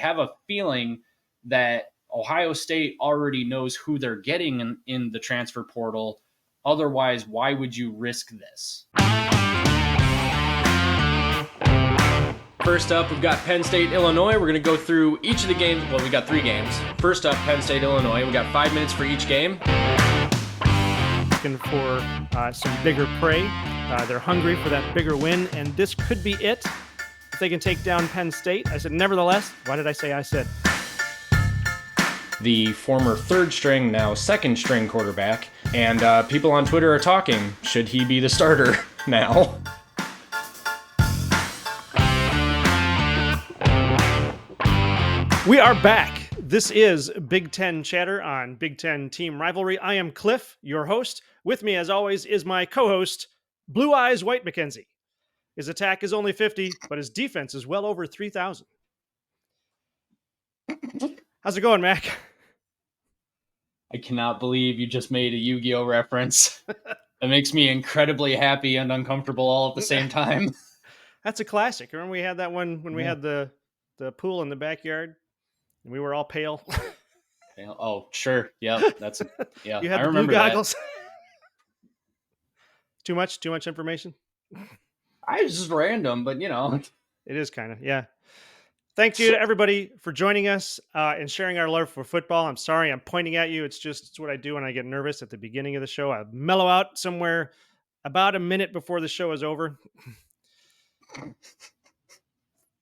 have a feeling that Ohio State already knows who they're getting in the transfer portal. Otherwise, why would you risk this? First up, we've got Penn State, Illinois. We're going to go through each of the games. Well, we got 3 games. First up, Penn State, Illinois. We got 5 minutes for each game. Looking for some bigger prey. They're hungry for that bigger win, and this could be it. If they can take down Penn State. I said, nevertheless. Why did I say I said? The former 3rd string, now 2nd string quarterback. And people on Twitter are talking. Should he be the starter now? We are back. This is Big Ten Chatter on Big Ten Team Rivalry. I am Cliff, your host. With me, as always, is my co-host, Blue Eyes White McKenzie. His attack is only 50, but his defense is well over 3,000. How's it going, Mac? I cannot believe you just made a Yu-Gi-Oh! Reference. It makes me incredibly happy and uncomfortable all at the same time. That's a classic. Remember we had that one when we had the pool in the backyard? And we were all pale. Oh, sure. Yeah, yeah. You had I the remember blue goggles. Too much information. I was just random, but it is kind of, yeah. Thank you to everybody for joining us and sharing our love for football. I'm sorry I'm pointing at you. It's what I do when I get nervous at the beginning of the show. I mellow out somewhere about a minute before the show is over.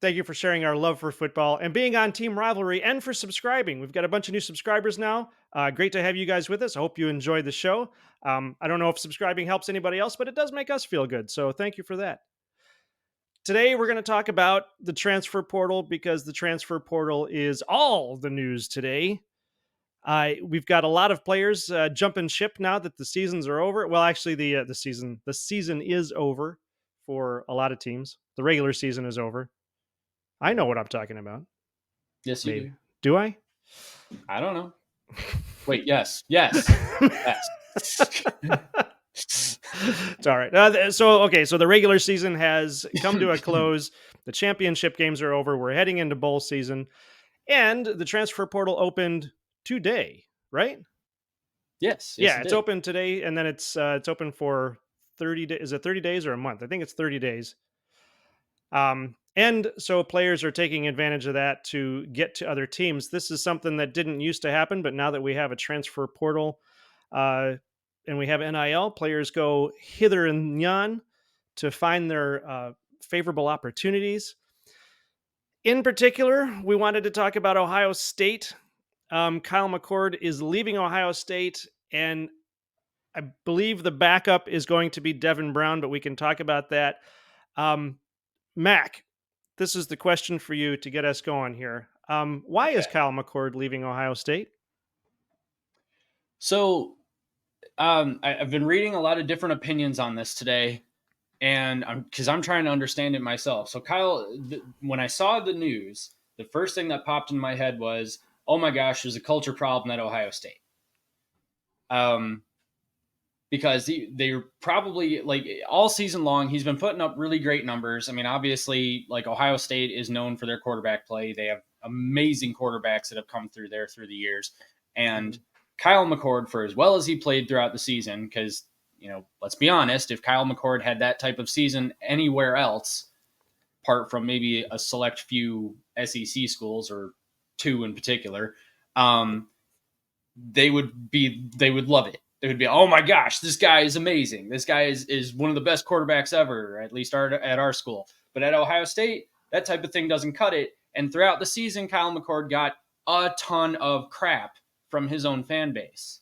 Thank you for sharing our love for football and being on Team Rivalry and for subscribing. We've got a bunch of new subscribers now. Great to have you guys with us. I hope you enjoyed the show. I don't know if subscribing helps anybody else, but it does make us feel good. So thank you for that. Today, we're going to talk about the transfer portal because the transfer portal is all the news today. We've got a lot of players jumping ship now that the seasons are over. Well, actually, the season is over for a lot of teams. The regular season is over. I know what I'm talking about. Yes, you do. Do I? I don't know. Wait, yes. Yes. It's all right. So the regular season has come to a close. The championship games are over. We're heading into bowl season. And the transfer portal opened today, right? Yes. Yeah, it's open today, and then it's open for 30 days. Is it 30 days or a month? I think it's 30 days. And so players are taking advantage of that to get to other teams. This is something that didn't used to happen, but now that we have a transfer portal and we have NIL, players go hither and yon to find their favorable opportunities. In particular, we wanted to talk about Ohio State. Kyle McCord is leaving Ohio State, and I believe the backup is going to be Devin Brown, but we can talk about that. Mac, this is the question for you to get us going here. Why is Kyle McCord leaving Ohio State? So I've been reading a lot of different opinions on this today, and because I'm trying to understand it myself. So Kyle, when I saw the news, the first thing that popped in my head was, oh my gosh, there's a culture problem at Ohio State. Because they were probably, like, all season long, he's been putting up really great numbers. I mean, obviously, like, Ohio State is known for their quarterback play. They have amazing quarterbacks that have come through there through the years. And Kyle McCord, for as well as he played throughout the season, because, let's be honest, if Kyle McCord had that type of season anywhere else, apart from maybe a select few SEC schools or 2 in particular, they would love it. They would be, oh my gosh, this guy is amazing. This guy is one of the best quarterbacks ever, at least at our school. But at Ohio State, that type of thing doesn't cut it. And throughout the season, Kyle McCord got a ton of crap from his own fan base.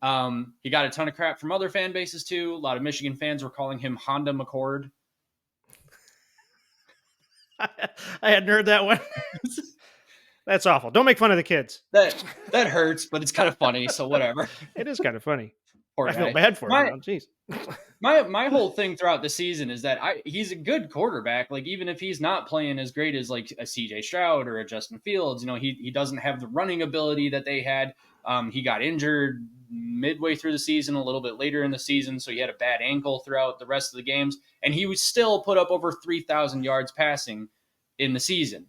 He got a ton of crap from other fan bases too. A lot of Michigan fans were calling him Honda McCord. I hadn't heard that one. That's awful. Don't make fun of the kids. That hurts, but it's kind of funny, so whatever. It is kind of funny. Poor I guy. feel bad for him. Jeez. My whole thing throughout the season is that he's a good quarterback. Like, even if he's not playing as great as like a CJ Stroud or a Justin Fields, he doesn't have the running ability that they had. He got injured midway through the season, a little bit later in the season, so he had a bad ankle throughout the rest of the games, and he would still put up over 3,000 yards passing in the season.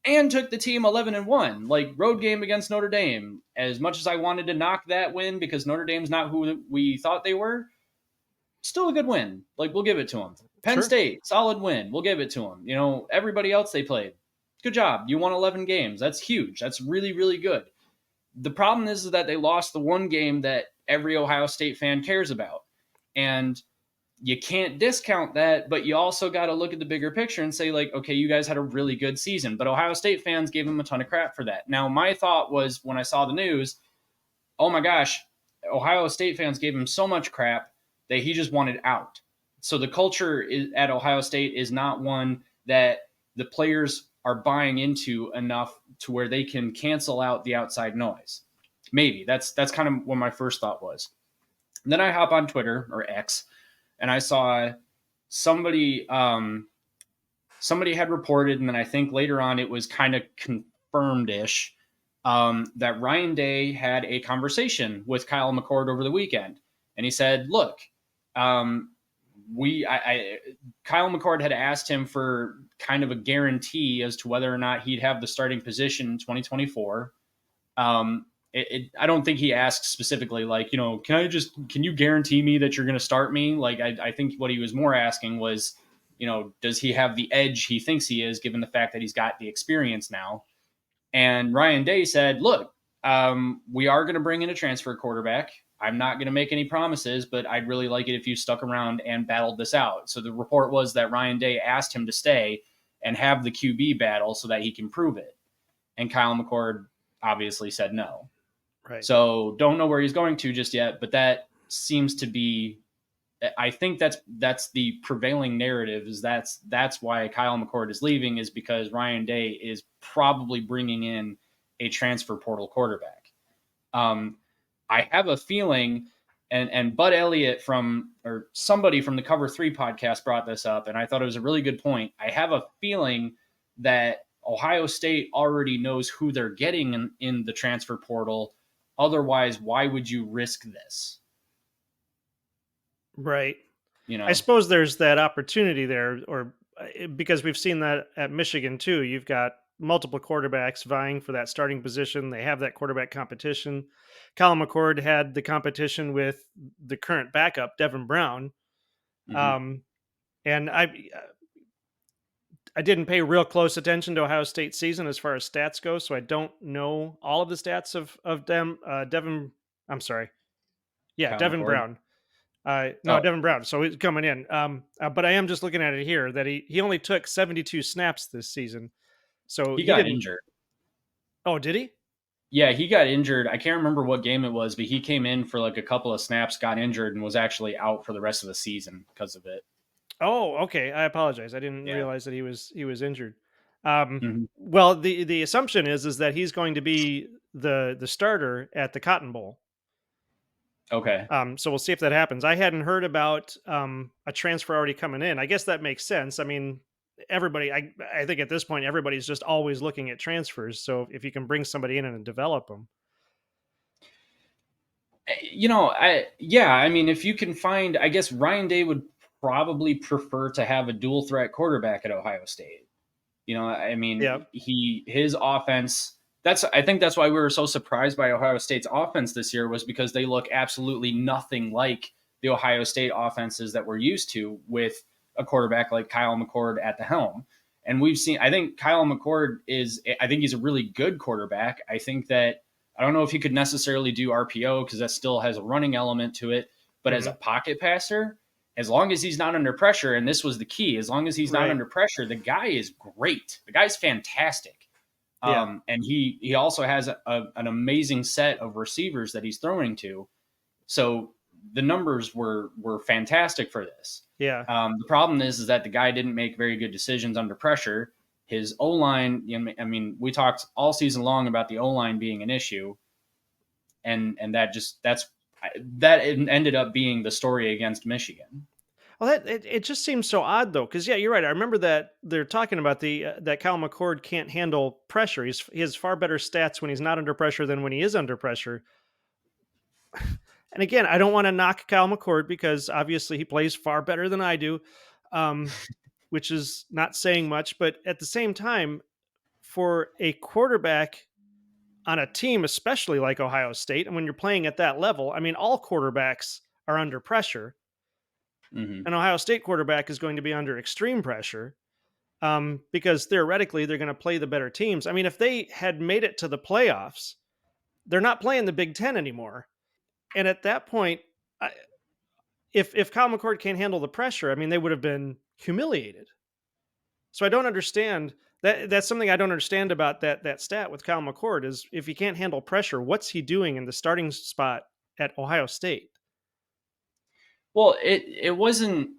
and took the team 11-1. Like, road game against Notre Dame. As much as I wanted to knock that win because Notre Dame's not who we thought they were, still a good win. Like, we'll give it to them. Penn Sure. State, solid win. We'll give it to them. Everybody else they played, good job. You won 11 games. That's huge. That's really, really good. The problem is that they lost the one game that every Ohio State fan cares about. And you can't discount that, but you also got to look at the bigger picture and say, like, okay, you guys had a really good season, but Ohio State fans gave them a ton of crap for that. Now, my thought was when I saw the news, oh my gosh, Ohio State fans gave him so much crap that he just wanted out. So the culture at Ohio State is not one that the players are buying into enough to where they can cancel out the outside noise. Maybe that's kind of what my first thought was. And then I hop on Twitter or X, and I saw somebody somebody had reported, and then I think later on it was kind of confirmed-ish that Ryan Day had a conversation with Kyle McCord over the weekend, and he said, "Look, Kyle McCord had asked him for kind of a guarantee as to whether or not he'd have the starting position in 2024. I don't think he asked specifically, like, can you guarantee me that you're going to start me? Like, I think what he was more asking was, does he have the edge he thinks he is, given the fact that he's got the experience now? And Ryan Day said, look, we are going to bring in a transfer quarterback. I'm not going to make any promises, but I'd really like it if you stuck around and battled this out. So the report was that Ryan Day asked him to stay and have the QB battle so that he can prove it. And Kyle McCord obviously said no. Right. So don't know where he's going to just yet, but that seems to be, I think that's the prevailing narrative, is that's why Kyle McCord is leaving, is because Ryan Day is probably bringing in a transfer portal quarterback. I have a feeling, and Bud Elliott or somebody from the Cover 3 podcast brought this up, and I thought it was a really good point. I have a feeling that Ohio State already knows who they're getting in the transfer portal. Otherwise, why would you risk this? Right. I suppose there's that opportunity there, or because we've seen that at Michigan too. You've got multiple quarterbacks vying for that starting position. They have that quarterback competition. Colin McCord had the competition with the current backup, Devin Brown. Mm-hmm. And I didn't pay real close attention to Ohio State's season as far as stats go, so I don't know all of the stats of them. Devin, I'm sorry, yeah, Kyle Devin McCord. Brown. No, Oh, Devin Brown. So he's coming in. But I am just looking at it here that he only took 72 snaps this season, so he he got didn't. injured. Oh, did he? Yeah, he got injured. I can't remember what game it was, but he came in for like a couple of snaps, got injured, and was actually out for the rest of the season because of it. Oh, okay. I apologize. I didn't Yeah. realize that he was injured. Mm-hmm. Well, the assumption is that he's going to be the starter at the Cotton Bowl. Okay. So we'll see if that happens. I hadn't heard about a transfer already coming in. I guess that makes sense. I mean, everybody. I think at this point, everybody's just always looking at transfers. So if you can bring somebody in and develop them, I mean, if you can find, I guess Ryan Day would probably prefer to have a dual threat quarterback at Ohio State. I yeah, mean, his offense. I think that's why we were so surprised by Ohio State's offense this year, was because they look absolutely nothing like the Ohio State offenses that we're used to with a quarterback like Kyle McCord at the helm. And I think Kyle McCord I think he's a really good quarterback. I don't know if he could necessarily do RPO because that still has a running element to it, but as a pocket passer, as long as he's not under pressure, and this was the key, as long as he's not right, under pressure, the guy is great. The guy's fantastic. yeah, And he also has an amazing set of receivers that he's throwing to. So the numbers were fantastic for this. yeah. The problem is that the guy didn't make very good decisions under pressure. His O-line, I mean, we talked all season long about the O-line being an issue, and that ended up being the story against Michigan. Well, it just seems so odd though, because yeah, you're right. I remember that they're talking about that Cal McCord can't handle pressure. He has far better stats when he's not under pressure than when he is under pressure. And again, I don't want to knock Cal McCord because obviously he plays far better than I do, which is not saying much. But at the same time, for a quarterback on a team, especially like Ohio State, and when you're playing at that level, I mean, all quarterbacks are under pressure. Hmm. An Ohio State quarterback is going to be under extreme pressure because theoretically they're going to play the better teams. I mean, if they had made it to the playoffs, they're not playing the Big Ten anymore. And at that point, if Kyle McCord can't handle the pressure, I mean, they would have been humiliated. So I don't understand that. That's something I don't understand about that stat with Kyle McCord is if he can't handle pressure, what's he doing in the starting spot at Ohio State? Well, it wasn't.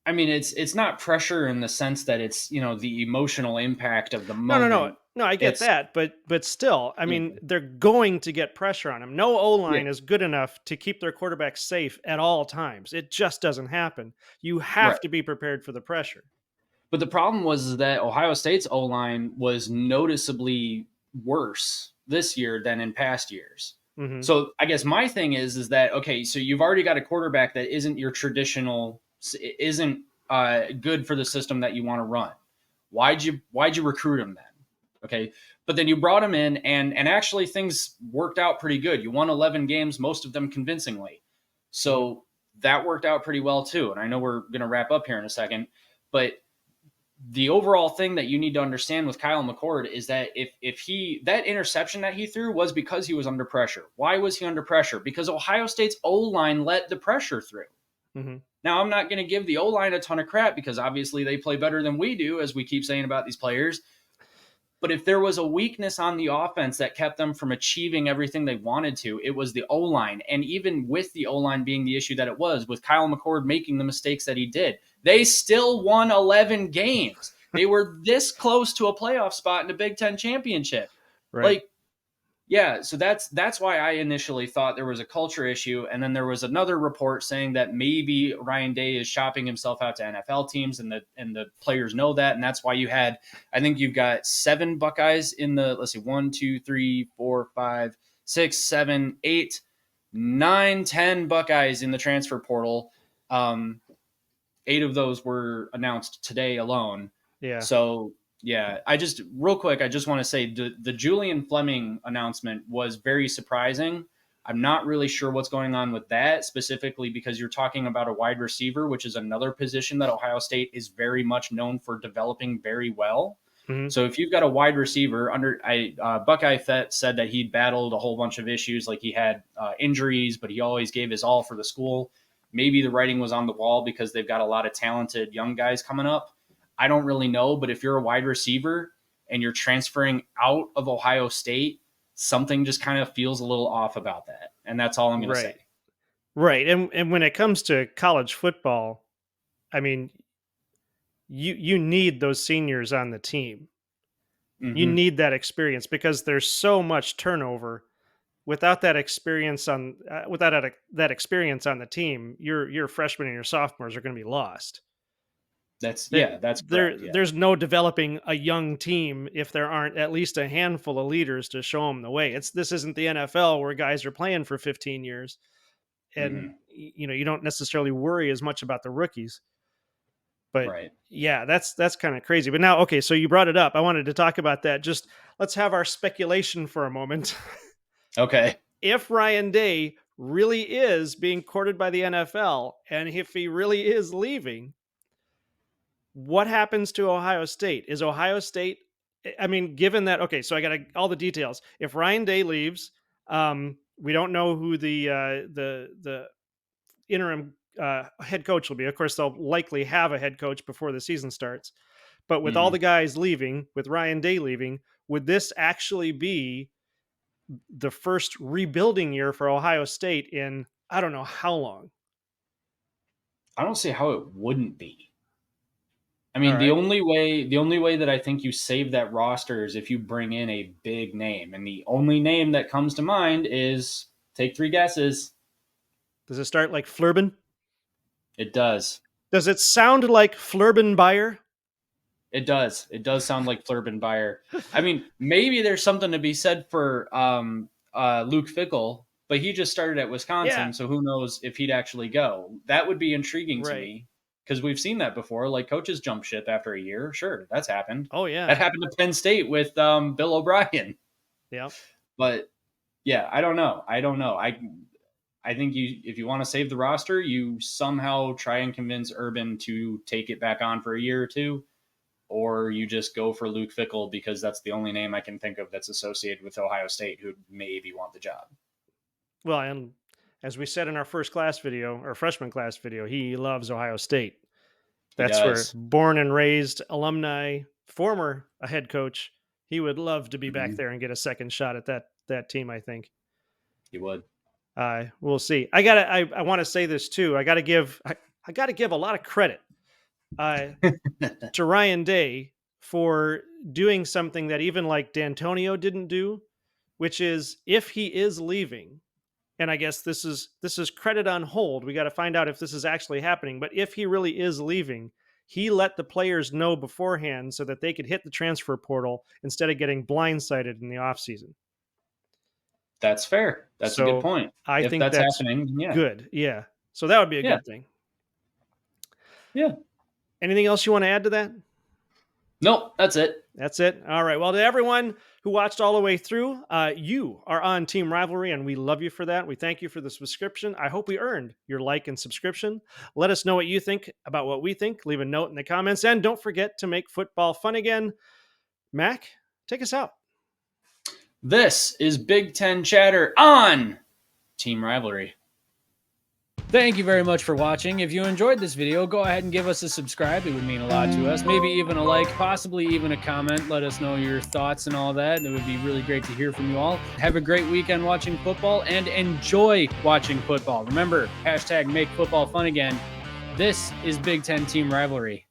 I mean, it's not pressure in the sense that it's the emotional impact of the No, no, no, moment. no. I get It's that, but still, I yeah, mean, they're going to get pressure on him. No O yeah, line is good enough to keep their quarterback safe at all times. It just doesn't happen. You right. have to be prepared for the pressure. But the problem was is that Ohio State's O line was noticeably worse this year than in past years. Hmm. So I guess my thing is that okay, so you've already got a quarterback that isn't your traditional, isn't good for the system that you want to run. Why'd you recruit him then? Okay, but then you brought him in and actually things worked out pretty good. You won 11 games, most of them convincingly. Hmm. So that worked out pretty well too. And I know we're going to wrap up here in a second, but the overall thing that you need to understand with Kyle McCord is that if he that interception that he threw was because he was under pressure. Why was he under pressure? Because Ohio State's O line let the pressure through. Hmm. Now I'm not going to give the O line a ton of crap because obviously they play better than we do, as we keep saying about these players. But if there was a weakness on the offense that kept them from achieving everything they wanted to, it was the O line. And even with the O line being the issue that it was, with Kyle McCord making the mistakes that he did, they still won 11 games. They were this close to a playoff spot in the Big Ten championship. Right. Like, yeah, so that's why I initially thought there was a culture issue, and then there was another report saying that maybe Ryan Day is shopping himself out to NFL teams, and the players know that, and that's why I think you've got 7 Buckeyes in the let's see, 1, 2, 3, 4, 5, 6, 7, 8, 9, 10 Buckeyes in the transfer portal. 8 of those were announced today alone. Yeah. So yeah, real quick, I just want to say the Julian Fleming announcement was very surprising. I'm not really sure what's going on with that specifically because you're talking about a wide receiver, which is another position that Ohio State is very much known for developing very well. Hmm. So if you've got a wide receiver Buckeye Fett said that he'd battled a whole bunch of issues, like he had injuries, but he always gave his all for the school. Maybe the writing was on the wall because they've got a lot of talented young guys coming up. I don't really know, but if you're a wide receiver and you're transferring out of Ohio State, something just kind of feels a little off about that. And that's all I'm going to say. Right. Right. And when it comes to college football, I mean, you need those seniors on the team. You Hmm. need that experience because there's so much turnover. Without that experience that experience on the team, your freshmen and your sophomores are going to be lost. There, That's correct. Yeah. there's no developing a young team if there aren't at least a handful of leaders to show them the way. This isn't the NFL where guys are playing for 15 years, and Hmm. you don't necessarily worry as much about the rookies. But Right. yeah, that's kind of crazy. But now, okay, so you brought it up. I wanted to talk about that. Just let's have our speculation for a moment. Okay. If Ryan Day really is being courted by the NFL, and if he really is leaving, what happens to Ohio State? Is Ohio State? I mean, given that, okay, so I got all the details. If Ryan Day leaves, we don't know who the interim head coach will be. Of course, they'll likely have a head coach before the season starts. But with all Hmm. the guys leaving, with Ryan Day leaving, would this actually be the first rebuilding year for Ohio State in I don't know how long? I don't see how it wouldn't be. I All mean, right. the only way that I think you save that roster is if you bring in a big name. And the only name that comes to mind is take 3 guesses. Does it start like Flurbin? It does. Does it sound like Flurbin Bayer? It does. It does sound like Flurbin Bayer. I mean, maybe there's something to be said for Luke Fickle, but he just started at Yeah. Wisconsin, so who knows if he'd actually go. That would be intriguing to Right. me because we've seen that before. Like coaches jump ship after a year. Sure, that's happened. Oh yeah. That happened to Penn State with Bill O'Brien. Yeah. But yeah, I don't know. I think if you want to save the roster, you somehow try and convince Urban to take it back on for a year or two, or you just go for Luke Fickell because that's the only name I can think of that's associated with Ohio State who maybe want the job. Well, and as we said in our first class video or freshman class video, he loves Ohio State. He That's where does. born and raised alumni, former a head coach. He would love to be back Mhm. there and get a second shot at that team, I think. He would. We'll see. I want to say this too. I gotta give a lot of credit uh, to Ryan Day for doing something that even like D'Antonio didn't do, which is if he is leaving, and I guess this is credit on hold. We got to find out if this is actually happening. But if he really is leaving, he let the players know beforehand so that they could hit the transfer portal instead of getting blindsided in the offseason. That's fair. That's a good So point. I If think that's that's happening, then yeah. good. Yeah. So that would be a Yeah. good thing. Yeah. Anything else you want to add to that? Nope, that's it. That's it. All right. Well, to everyone who watched all the way through, you are on Team Rivalry, and we love you for that. We thank you for the subscription. I hope we earned your like and subscription. Let us know what you think about what we think. Leave a note in the comments, and don't forget to make football fun again. Mac, take us out. This is Big Ten Chatter on Team Rivalry. Thank you very much for watching. If you enjoyed this video, go ahead and give us a subscribe. It would mean a lot to us. Maybe even a like, possibly even a comment. Let us know your thoughts and all that. It would be really great to hear from you all. Have a great weekend watching football and enjoy watching football. Remember, hashtag make football fun again. This is Big Ten Team Rivalry.